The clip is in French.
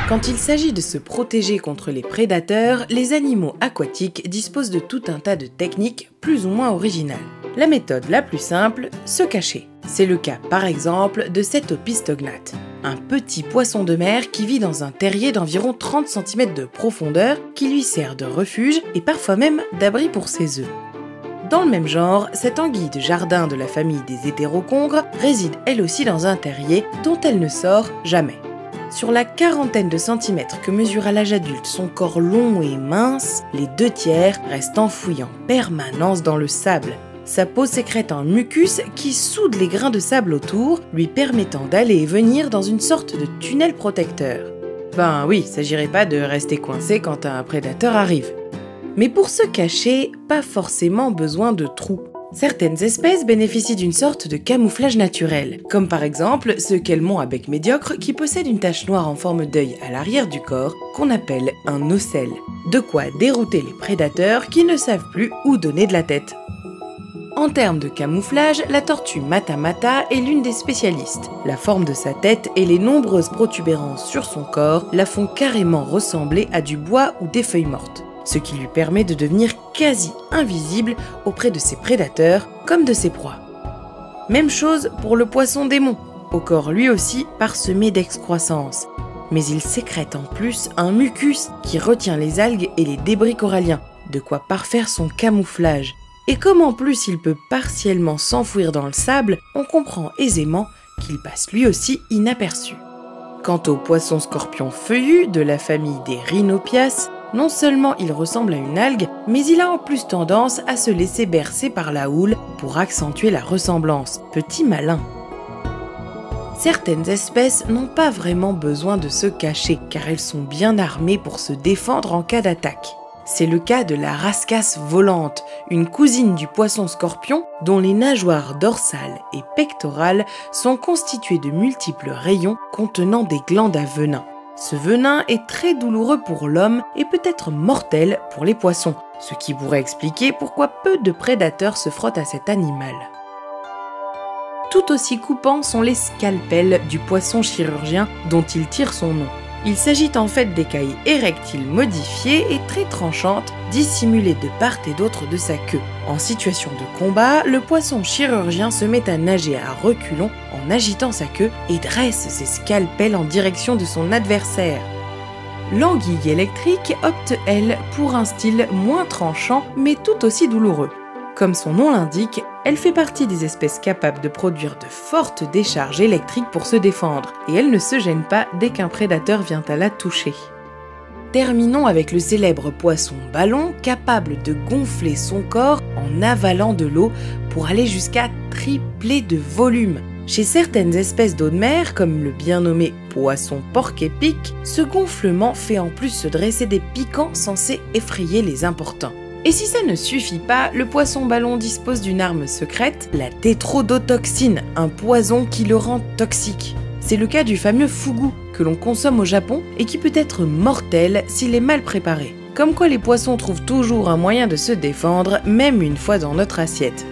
Quand il s'agit de se protéger contre les prédateurs, les animaux aquatiques disposent de tout un tas de techniques plus ou moins originales. La méthode la plus simple, se cacher. C'est le cas par exemple de cet opisstognathe, un petit poisson de mer qui vit dans un terrier d'environ 30 cm de profondeur qui lui sert de refuge et parfois même d'abri pour ses œufs. Dans le même genre, cette anguille de jardin de la famille des hétérocongres réside elle aussi dans un terrier dont elle ne sort jamais. Sur la quarantaine de centimètres que mesure à l'âge adulte son corps long et mince, les 2/3 restent enfouis en permanence dans le sable. Sa peau sécrète un mucus qui soude les grains de sable autour, lui permettant d'aller et venir dans une sorte de tunnel protecteur. Ben oui, s'agirait pas de rester coincé quand un prédateur arrive. Mais pour se cacher, pas forcément besoin de trous. Certaines espèces bénéficient d'une sorte de camouflage naturel, comme par exemple ce kelmon à bec médiocre qui possède une tache noire en forme d'œil à l'arrière du corps qu'on appelle un ocelle. De quoi dérouter les prédateurs qui ne savent plus où donner de la tête. En termes de camouflage, la tortue Matamata est l'une des spécialistes. La forme de sa tête et les nombreuses protubérances sur son corps la font carrément ressembler à du bois ou des feuilles mortes, ce qui lui permet de devenir quasi invisible auprès de ses prédateurs comme de ses proies. Même chose pour le poisson démon, au corps lui aussi parsemé d'excroissance. Mais il sécrète en plus un mucus qui retient les algues et les débris coralliens, de quoi parfaire son camouflage. Et comme en plus il peut partiellement s'enfouir dans le sable, on comprend aisément qu'il passe lui aussi inaperçu. Quant au poisson scorpion feuillu de la famille des Rhinopias, non seulement il ressemble à une algue, mais il a en plus tendance à se laisser bercer par la houle pour accentuer la ressemblance. Petit malin. Certaines espèces n'ont pas vraiment besoin de se cacher car elles sont bien armées pour se défendre en cas d'attaque. C'est le cas de la rascasse volante, une cousine du poisson scorpion dont les nageoires dorsales et pectorales sont constituées de multiples rayons contenant des glandes à venin. Ce venin est très douloureux pour l'homme et peut être mortel pour les poissons, ce qui pourrait expliquer pourquoi peu de prédateurs se frottent à cet animal. Tout aussi coupants sont les scalpels du poisson chirurgien dont il tire son nom. Il s'agit en fait d'écailles érectiles modifiées et très tranchantes, dissimulées de part et d'autre de sa queue. En situation de combat, le poisson chirurgien se met à nager à reculons en agitant sa queue et dresse ses scalpels en direction de son adversaire. L'anguille électrique opte, elle, pour un style moins tranchant mais tout aussi douloureux. Comme son nom l'indique, elle fait partie des espèces capables de produire de fortes décharges électriques pour se défendre, et elle ne se gêne pas dès qu'un prédateur vient à la toucher. Terminons avec le célèbre poisson ballon, capable de gonfler son corps en avalant de l'eau pour aller jusqu'à tripler de volume. Chez certaines espèces d'eau de mer, comme le bien nommé poisson porc-épic, ce gonflement fait en plus se dresser des piquants censés effrayer les importuns. Et si ça ne suffit pas, le poisson ballon dispose d'une arme secrète, la tétrodotoxine, un poison qui le rend toxique. C'est le cas du fameux fugu que l'on consomme au Japon et qui peut être mortel s'il est mal préparé. Comme quoi les poissons trouvent toujours un moyen de se défendre, même une fois dans notre assiette.